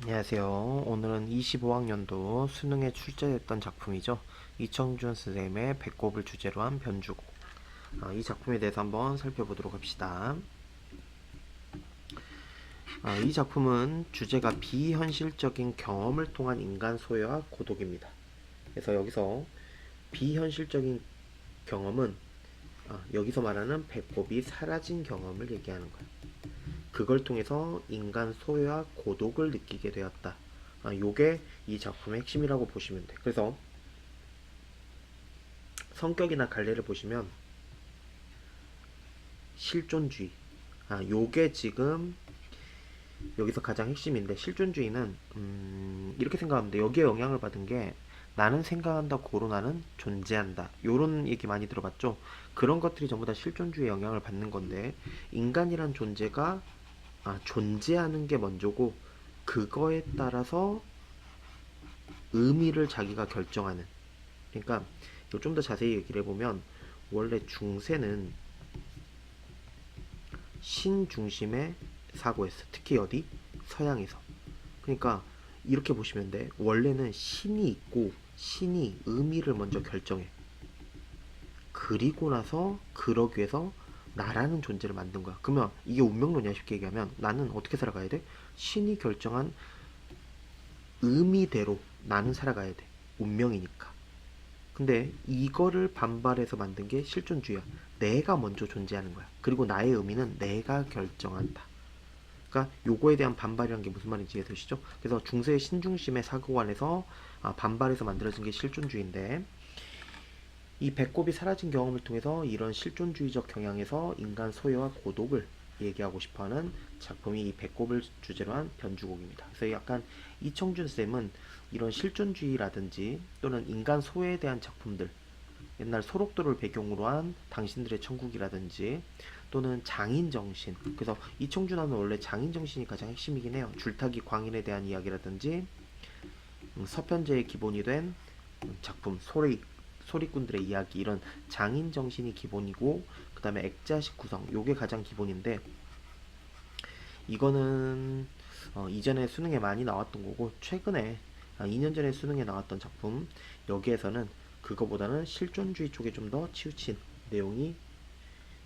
안녕하세요. 오늘은 25학년도 수능에 출제됐던 작품이죠. 이청준 선생님의 배꼽을 주제로 한 변주곡. 이 작품에 대해서 한번 살펴보도록 합시다. 이 작품은 주제가 비현실적인 경험을 통한 인간 소외와 고독입니다. 그래서 여기서 비현실적인 경험은 여기서 말하는 배꼽이 사라진 경험을 얘기하는 거예요. 그걸 통해서 인간 소외와 고독을 느끼게 되었다. 요게 이 작품의 핵심이라고 보시면 돼. 그래서 성격이나 갈래를 보시면 실존주의. 요게 지금 여기서 가장 핵심인데, 실존주의는 이렇게 생각하면 돼. 여기에 영향을 받은 게 나는 생각한다, 고로 나는 존재한다. 요런 얘기 많이 들어봤죠. 그런 것들이 전부 다 실존주의에 영향을 받는 건데, 인간이란 존재가 존재하는 게 먼저고, 그거에 따라서 의미를 자기가 결정하는. 그러니까 좀 더 자세히 얘기를 해보면, 원래 중세는 신 중심의 사고였어. 특히 어디? 서양에서. 그러니까 이렇게 보시면 돼. 원래는 신이 있고 신이 의미를 먼저 결정해. 그리고 나서 그러기 위해서 나라는 존재를 만든 거야. 그러면 이게 운명론이야. 쉽게 얘기하면 나는 어떻게 살아가야 돼? 신이 결정한 의미대로 나는 살아가야 돼. 운명이니까. 근데 이거를 반발해서 만든 게 실존주의야. 내가 먼저 존재하는 거야. 그리고 나의 의미는 내가 결정한다. 그러니까 요거에 대한 반발이란 게 무슨 말인지 이해되시죠? 그래서 중세의 신중심의 사고관에서 반발해서 만들어진 게 실존주의인데, 이 배꼽이 사라진 경험을 통해서 이런 실존주의적 경향에서 인간 소외와 고독을 얘기하고 싶어하는 작품이 이 배꼽을 주제로 한 변주곡입니다. 그래서 약간 이청준 쌤은 이런 실존주의라든지 또는 인간 소외에 대한 작품들, 옛날 소록도를 배경으로 한 당신들의 천국이라든지 또는 장인정신, 그래서 이청준 하면 원래 장인정신이 가장 핵심이긴 해요. 줄타기 광인에 대한 이야기라든지 서편제의 기본이 된 작품 소리꾼들의 이야기, 이런 장인정신이 기본이고, 그 다음에 액자식 구성, 요게 가장 기본인데, 이거는 이전에 수능에 많이 나왔던 거고, 최근에 2년 전에 수능에 나왔던 작품, 여기에서는 그거보다는 실존주의 쪽에 좀 더 치우친 내용이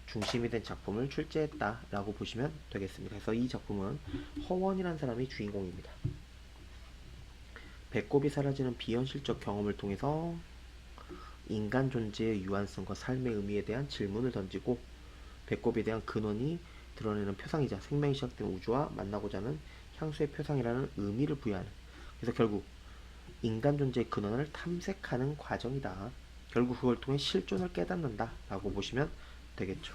중심이 된 작품을 출제했다라고 보시면 되겠습니다. 그래서 이 작품은 허원이라는 사람이 주인공입니다. 배꼽이 사라지는 비현실적 경험을 통해서 인간 존재의 유한성과 삶의 의미에 대한 질문을 던지고, 배꼽에 대한 근원이 드러내는 표상이자 생명이 시작된 우주와 만나고자 하는 향수의 표상이라는 의미를 부여하는, 그래서 결국 인간 존재의 근원을 탐색하는 과정이다. 결국 그걸 통해 실존을 깨닫는다 라고 보시면 되겠죠.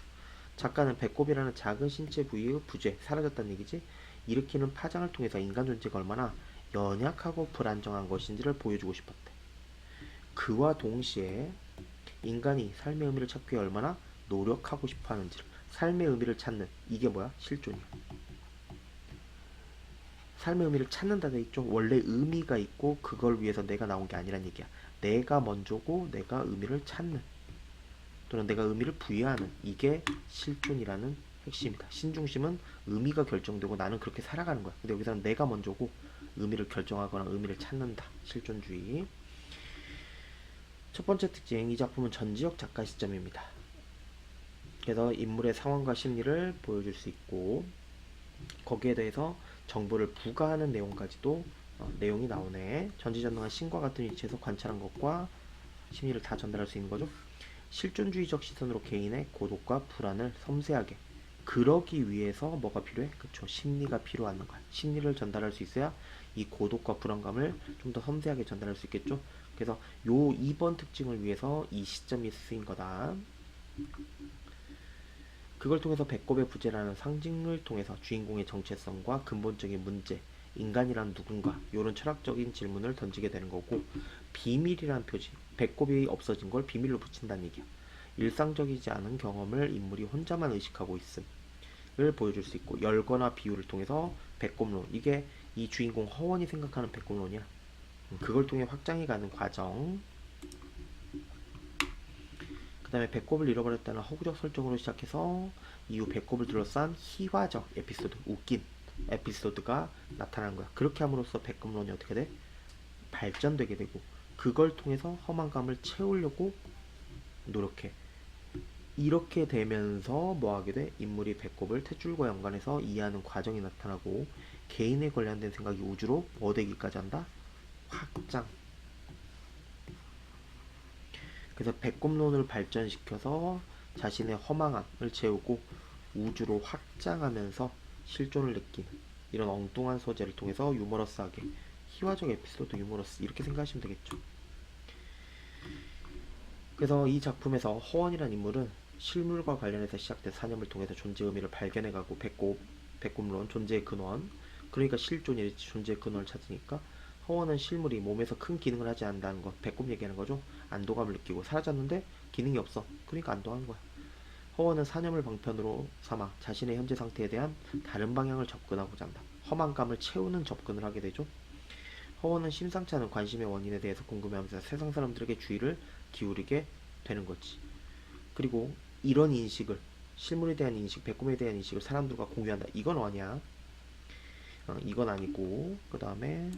작가는 배꼽이라는 작은 신체 부위의 부재, 사라졌다는 얘기지, 일으키는 파장을 통해서 인간 존재가 얼마나 연약하고 불안정한 것인지를 보여주고 싶었대. 그와 동시에 인간이 삶의 의미를 찾기 위해 얼마나 노력하고 싶어 하는지를, 삶의 의미를 찾는, 이게 뭐야? 실존이야. 삶의 의미를 찾는다 돼 있죠. 원래 의미가 있고 그걸 위해서 내가 나온 게 아니란 얘기야. 내가 먼저고 내가 의미를 찾는, 또는 내가 의미를 부여하는, 이게 실존이라는 핵심이다. 신중심은 의미가 결정되고 나는 그렇게 살아가는 거야. 근데 여기서는 내가 먼저고 의미를 결정하거나 의미를 찾는다. 실존주의. 첫 번째 특징, 이 작품은 전지적 작가 시점입니다. 그래서 인물의 상황과 심리를 보여줄 수 있고, 거기에 대해서 정보를 부가하는 내용까지도 내용이 나오네. 전지전능한 신과 같은 위치에서 관찰한 것과 심리를 다 전달할 수 있는 거죠. 실존주의적 시선으로 개인의 고독과 불안을 섬세하게, 그러기 위해서 뭐가 필요해? 그쵸, 심리가 필요한 거야. 심리를 전달할 수 있어야 이 고독과 불안감을 좀 더 섬세하게 전달할 수 있겠죠. 그래서 요 2번 특징을 위해서 이 시점이 쓰인 거다. 그걸 통해서 배꼽의 부재라는 상징을 통해서 주인공의 정체성과 근본적인 문제, 인간이란 누군가, 이런 철학적인 질문을 던지게 되는 거고, 비밀이란 표지, 배꼽이 없어진 걸 비밀로 붙인다는 얘기야. 일상적이지 않은 경험을 인물이 혼자만 의식하고 있음을 보여줄 수 있고, 열거나 비유를 통해서 배꼽론, 이게 이 주인공 허원이 생각하는 배꼽론이야. 그걸 통해 확장해 가는 과정. 그 다음에 배꼽을 잃어버렸다는 허구적 설정으로 시작해서 이후 배꼽을 둘러싼 희화적 에피소드, 웃긴 에피소드가 나타나는 거야. 그렇게 함으로써 백금론이 어떻게 돼? 발전되게 되고 그걸 통해서 허망감을 채우려고 노력해. 이렇게 되면서 뭐하게 돼? 인물이 배꼽을 탯줄과 연관해서 이해하는 과정이 나타나고 개인에 관련된 생각이 우주로 뭐 되기까지 한다? 확장. 그래서 배꼽론을 발전시켜서 자신의 허망함을 채우고 우주로 확장하면서 실존을 느끼는 이런 엉뚱한 소재를 통해서 유머러스하게 희화적 에피소드 유머러스 이렇게 생각하시면 되겠죠. 그래서 이 작품에서 허원이란 인물은 실물과 관련해서 시작된 사념을 통해서 존재 의미를 발견해가고 배꼽론 존재의 근원 그러니까 실존이 존재의 근원을 찾으니까 허원은 실물이 몸에서 큰 기능을 하지 않는다는 것 배꼽 얘기하는 거죠. 안도감을 느끼고 사라졌는데 기능이 없어. 그러니까 안도하는 거야. 허원은 사념을 방편으로 삼아 자신의 현재 상태에 대한 다른 방향을 접근하고자 한다. 허망감을 채우는 접근을 하게 되죠. 허원은 심상치 않은 관심의 원인에 대해서 궁금해하면서 세상 사람들에게 주의를 기울이게 되는 거지. 그리고 이런 인식을 실물에 대한 인식, 배꼽에 대한 인식을 사람들과 공유한다. 이건 아니야. 이건 아니고 그 다음에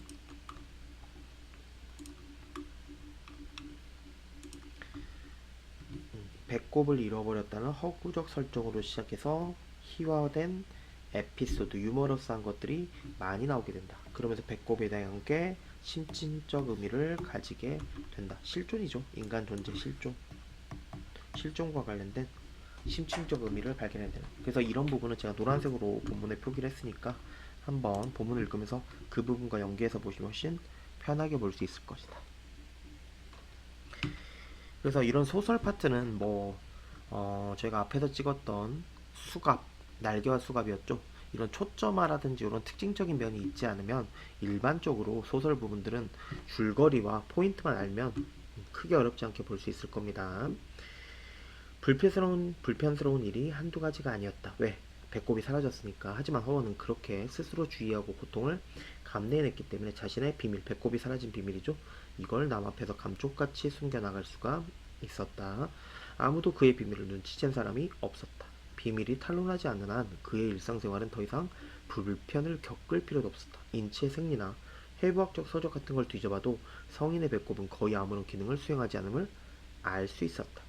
배꼽을 잃어버렸다는 허구적 설정으로 시작해서 희화된 에피소드, 유머러스한 것들이 많이 나오게 된다. 그러면서 배꼽에 대한 게 심층적 의미를 가지게 된다. 실존이죠. 인간 존재 실존. 실존과 관련된 심층적 의미를 발견해야 되는. 그래서 이런 부분은 제가 노란색으로 본문에 표기를 했으니까 한번 본문을 읽으면서 그 부분과 연계해서 보시면 훨씬 편하게 볼 수 있을 것이다. 그래서 이런 소설 파트는 제가 앞에서 찍었던 수갑, 날개와 수갑이었죠. 이런 초점화라든지 이런 특징적인 면이 있지 않으면 일반적으로 소설 부분들은 줄거리와 포인트만 알면 크게 어렵지 않게 볼 수 있을 겁니다. 불편스러운 일이 한두 가지가 아니었다. 왜? 배꼽이 사라졌으니까. 하지만 허원은 그렇게 스스로 주의하고 고통을 감내해냈기 때문에 자신의 비밀, 배꼽이 사라진 비밀이죠. 이걸 남 앞에서 감쪽같이 숨겨나갈 수가 있었다. 아무도 그의 비밀을 눈치챈 사람이 없었다. 비밀이 탄로나지 않는 한 그의 일상생활은 더 이상 불편을 겪을 필요도 없었다. 인체의 생리나 해부학적 서적 같은 걸 뒤져봐도 성인의 배꼽은 거의 아무런 기능을 수행하지 않음을 알 수 있었다.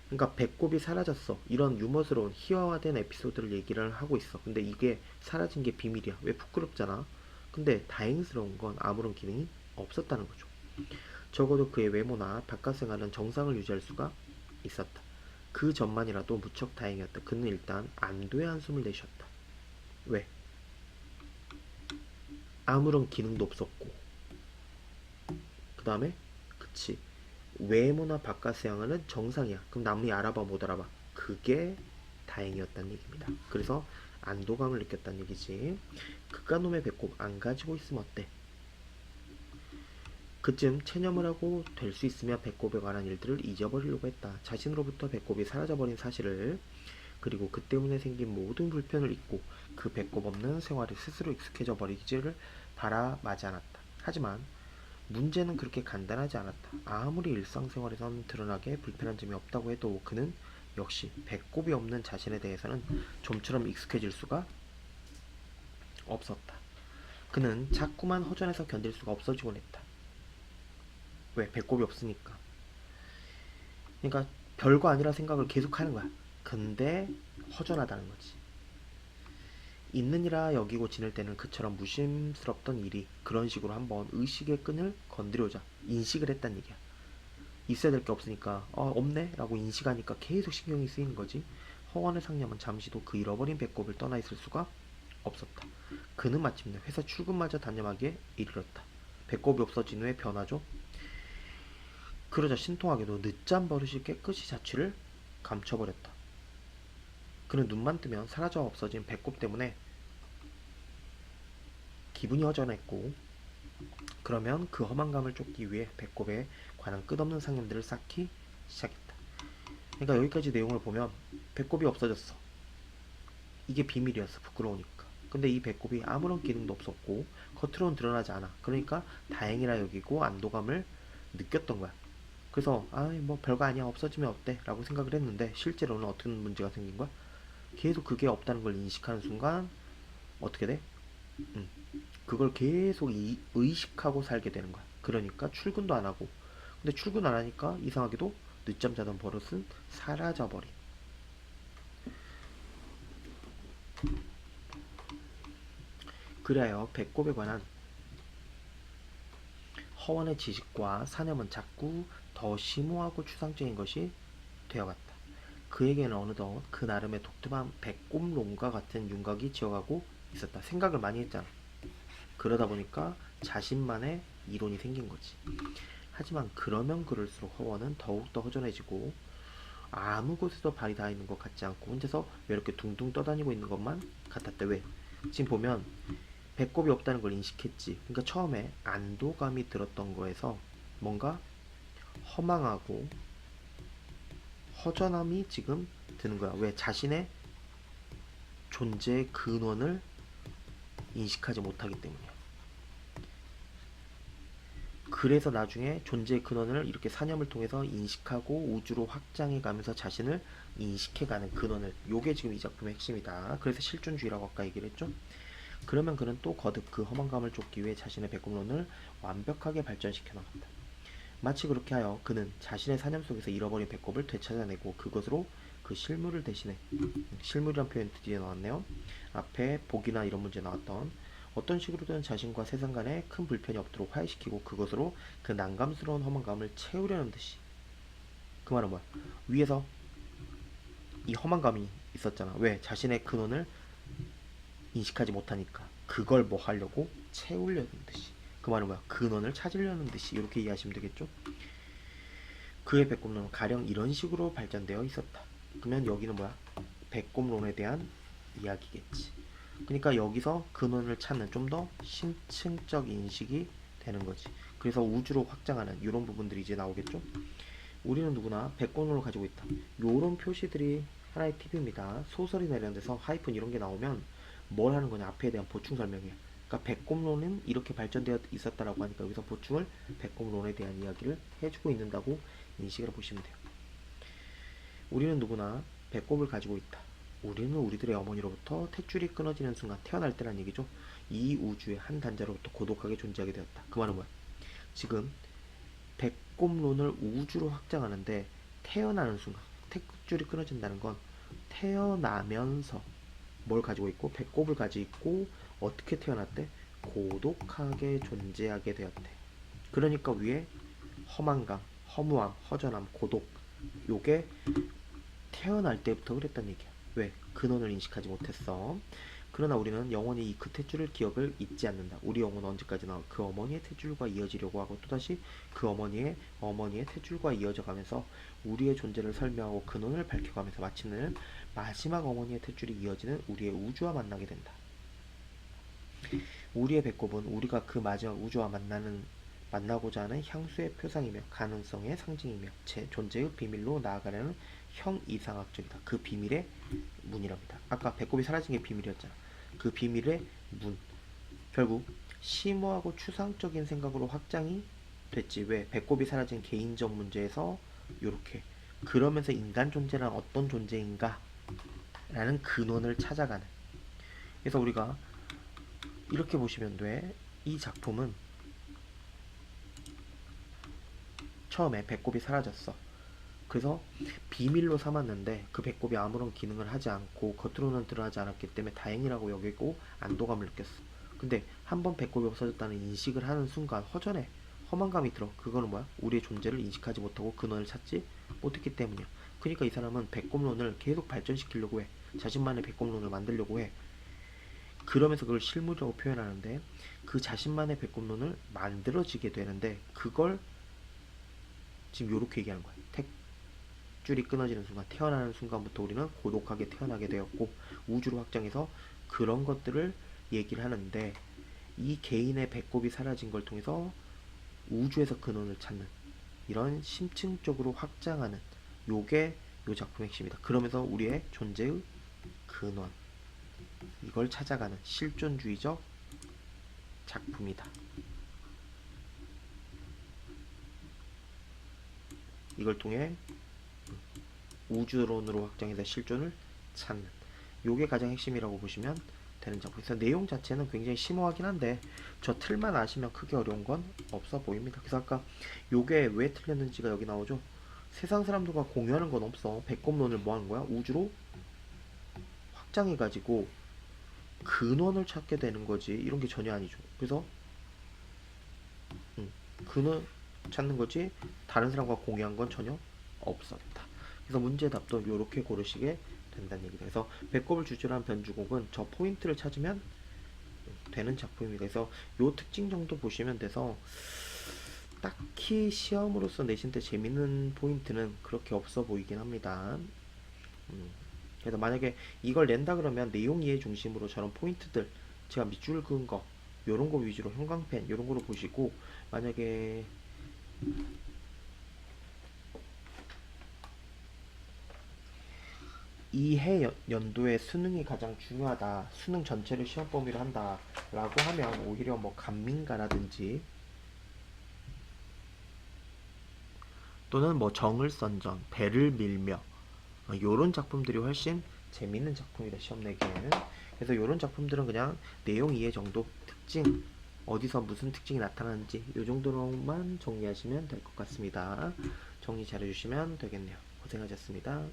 그러니까 배꼽이 사라졌어. 이런 유머스러운 희화화된 에피소드를 얘기를 하고 있어. 근데 이게 사라진 게 비밀이야. 왜? 부끄럽잖아. 근데 다행스러운 건 아무런 기능이 없었다는 거죠. 적어도 그의 외모나 바깥 생활은 정상을 유지할 수가 있었다. 그 전만이라도 무척 다행이었다. 그는 일단 안도의 한숨을 내쉬었다. 왜? 아무런 기능도 없었고 그 다음에 그치 외모나 바깥 생활은 정상이야. 그럼 남이 알아봐 못 알아봐. 그게 다행이었다는 얘기입니다. 그래서 안도감을 느꼈다는 얘기지. 그깟 놈의 배꼽 안 가지고 있으면 어때? 그쯤 체념을 하고 될 수 있으며 배꼽에 관한 일들을 잊어버리려고 했다. 자신으로부터 배꼽이 사라져버린 사실을 그리고 그 때문에 생긴 모든 불편을 잊고 그 배꼽 없는 생활에 스스로 익숙해져 버리기를 바라마지 않았다. 하지만 문제는 그렇게 간단하지 않았다. 아무리 일상생활에선 드러나게 불편한 점이 없다고 해도 그는 역시 배꼽이 없는 자신에 대해서는 좀처럼 익숙해질 수가 없었다. 그는 자꾸만 허전해서 견딜 수가 없어지곤 했다. 왜? 배꼽이 없으니까. 그러니까 별거 아니라 생각을 계속 하는 거야. 근데 허전하다는 거지. 있느니라 여기고 지낼 때는 그처럼 무심스럽던 일이 그런 식으로 한번 의식의 끈을 건드려자 인식을 했단 얘기야. 있어야 될 게 없으니까 없네 라고 인식하니까 계속 신경이 쓰이는 거지. 허원의 상념은 잠시도 그 잃어버린 배꼽을 떠나 있을 수가 없었다. 그는 마침내 회사 출근마저 단념하기에 이르렀다. 배꼽이 없어진 후에 변하죠. 그러자 신통하게도 늦잠 버릇이 깨끗이 자취를 감춰버렸다. 그는 눈만 뜨면 사라져 없어진 배꼽 때문에 기분이 허전했고 그러면 그 허망감을 쫓기 위해 배꼽에 관한 끝없는 상념들을 쌓기 시작했다. 그러니까 여기까지 내용을 보면 배꼽이 없어졌어. 이게 비밀이었어. 부끄러우니까. 근데 이 배꼽이 아무런 기능도 없었고 겉으로는 드러나지 않아. 그러니까 다행이라 여기고 안도감을 느꼈던 거야. 그래서 뭐 별거 아니야 없어지면 어때? 라고 생각을 했는데 실제로는 어떤 문제가 생긴 거야? 계속 그게 없다는 걸 인식하는 순간 어떻게 돼? 음, 그걸 계속 의식하고 살게 되는 거야. 그러니까 출근도 안 하고. 근데 출근 안 하니까 이상하게도 늦잠 자던 버릇은 사라져버린. 그래요. 배꼽에 관한 허원의 지식과 사념은 자꾸 더 심오하고 추상적인 것이 되어갔다. 그에게는 어느덧 그 나름의 독특한 배꼽론과 같은 윤곽이 지어가고 있었다. 생각을 많이 했잖아. 그러다 보니까 자신만의 이론이 생긴 거지. 하지만 그러면 그럴수록 허원은 더욱더 허전해지고 아무 곳에도 발이 닿아 있는 것 같지 않고 혼자서 왜 이렇게 둥둥 떠다니고 있는 것만 같았대. 왜? 지금 보면 배꼽이 없다는 걸 인식했지. 그러니까 처음에 안도감이 들었던 거에서 뭔가 허망하고 허전함이 지금 드는 거야. 왜? 자신의 존재의 근원을 인식하지 못하기 때문이야. 그래서 나중에 존재의 근원을 이렇게 사념을 통해서 인식하고 우주로 확장해 가면서 자신을 인식해가는 근원을, 요게 지금 이 작품의 핵심이다. 그래서 실존주의라고 아까 얘기를 했죠. 그러면 그는 또 거듭 그 허망감을 쫓기 위해 자신의 배꼽론을 완벽하게 발전시켜 나간다. 마치 그렇게 하여 그는 자신의 사념 속에서 잃어버린 배꼽을 되찾아내고 그것으로 그 실물을 대신해, 실물이란 표현 드디어 나왔네요. 앞에 복이나 이런 문제 나왔던 어떤 식으로든 자신과 세상 간에 큰 불편이 없도록 화해시키고 그것으로 그 난감스러운 허망감을 채우려는 듯이. 그 말은 뭐야? 위에서 이 허망감이 있었잖아. 왜? 자신의 근원을 인식하지 못하니까 그걸 뭐 하려고 채우려는 듯이. 그 말은 뭐야? 근원을 찾으려는 듯이. 이렇게 이해하시면 되겠죠? 그의 배꼽론은 가령 이런 식으로 발전되어 있었다. 그러면 여기는 뭐야? 배꼽론에 대한 이야기겠지. 그러니까 여기서 근원을 찾는 좀 더 심층적 인식이 되는 거지. 그래서 우주로 확장하는 이런 부분들이 이제 나오겠죠. 우리는 누구나 배꼽론을 가지고 있다. 이런 표시들이 하나의 팁입니다. 소설이나 이런 데서 하이픈 이런 게 나오면 뭘 하는 거냐, 앞에 대한 보충 설명이야. 그러니까 배꼽론은 이렇게 발전되어 있었다라고 하니까 여기서 보충을 배꼽론에 대한 이야기를 해주고 있는다고 인식을 보시면 돼요. 우리는 누구나 배꼽을 가지고 있다. 우리는 우리들의 어머니로부터 탯줄이 끊어지는 순간 태어날 때란 얘기죠. 이 우주의 한 단자로부터 고독하게 존재하게 되었다. 그 말은 뭐야? 지금 배꼽론을 우주로 확장하는데 태어나는 순간 탯줄이 끊어진다는 건 태어나면서 뭘 가지고 있고 배꼽을 가지고 있고 어떻게 태어났대? 고독하게 존재하게 되었대. 그러니까 위에 허망감, 허무함, 허전함, 고독, 요게 태어날 때부터 그랬단 얘기야. 왜? 근원을 인식하지 못했어. 그러나 우리는 영원히 이 그 탯줄을 기억을 잊지 않는다. 우리 영혼은 언제까지나 그 어머니의 탯줄과 이어지려고 하고 또다시 그 어머니의 탯줄과 이어져 가면서 우리의 존재를 설명하고 근원을 밝혀가면서 마침내는 마지막 어머니의 탯줄이 이어지는 우리의 우주와 만나게 된다. 우리의 배꼽은 우리가 그 마지막 우주와 만나고자 하는 향수의 표상이며 가능성의 상징이며 제 존재의 비밀로 나아가려는 형이상학적이다. 그 비밀의 문이랍니다. 아까 배꼽이 사라진 게 비밀이었잖아. 그 비밀의 문. 결국 심오하고 추상적인 생각으로 확장이 됐지. 왜? 배꼽이 사라진 개인적 문제에서 요렇게. 그러면서 인간 존재란 어떤 존재인가? 라는 근원을 찾아가는. 그래서 우리가 이렇게 보시면 돼. 이 작품은 처음에 배꼽이 사라졌어. 그래서 비밀로 삼았는데 그 배꼽이 아무런 기능을 하지 않고 겉으로는 드러나지 않았기 때문에 다행이라고 여기고 안도감을 느꼈어. 근데 한번 배꼽이 없어졌다는 인식을 하는 순간 허전해. 허망감이 들어. 그거는 뭐야? 우리의 존재를 인식하지 못하고 근원을 찾지 못했기 때문이야. 그러니까 이 사람은 배꼽론을 계속 발전시키려고 해. 자신만의 배꼽론을 만들려고 해. 그러면서 그걸 실물이라고 표현하는데 그 자신만의 배꼽론을 만들어지게 되는데 그걸 지금 요렇게 얘기하는 거야. 줄이 끊어지는 순간, 태어나는 순간부터 우리는 고독하게 태어나게 되었고 우주로 확장해서 그런 것들을 얘기를 하는데 이 개인의 배꼽이 사라진 걸 통해서 우주에서 근원을 찾는 이런 심층적으로 확장하는 요게 요 작품의 핵심이다. 그러면서 우리의 존재의 근원 이걸 찾아가는 실존주의적 작품이다. 이걸 통해 우주론으로 확장해서 실존을 찾는 요게 가장 핵심이라고 보시면 됩니다. 되는 작품. 그래서 내용 자체는 굉장히 심오하긴 한데 저 틀만 아시면 크게 어려운 건 없어 보입니다. 그래서 아까 요게 왜 틀렸는지가 여기 나오죠. 세상 사람들과 공유하는 건 없어. 배꼽론을 뭐 하는 거야? 우주로 확장해가지고 근원을 찾게 되는 거지. 이런 게 전혀 아니죠. 그래서 근원 찾는 거지 다른 사람과 공유한 건 전혀 없었다. 그래서 문제 답도 이렇게 고르시게 된다는 얘기다. 그래서 배꼽을 주제로 한 변주곡은 저 포인트를 찾으면 되는 작품입니다. 그래서 요 특징 정도 보시면 돼서 딱히 시험으로서 내신 때 재밌는 포인트는 그렇게 없어 보이긴 합니다. 그래서 만약에 이걸 낸다 그러면 내용 이해 중심으로 저런 포인트들 제가 밑줄 그은 거 요런 거 위주로 형광펜 요런 거로 보시고 만약에 이 해 연도에 수능이 가장 중요하다. 수능 전체를 시험 범위로 한다. 라고 하면 오히려 뭐 간민가라든지 또는 뭐 정을 선전, 배를 밀며 요런 작품들이 훨씬 재밌는 작품이다. 시험 내기에는. 그래서 요런 작품들은 그냥 내용 이해 정도 특징 어디서 무슨 특징이 나타나는지 요 정도로만 정리하시면 될 것 같습니다. 정리 잘 해주시면 되겠네요. 고생하셨습니다.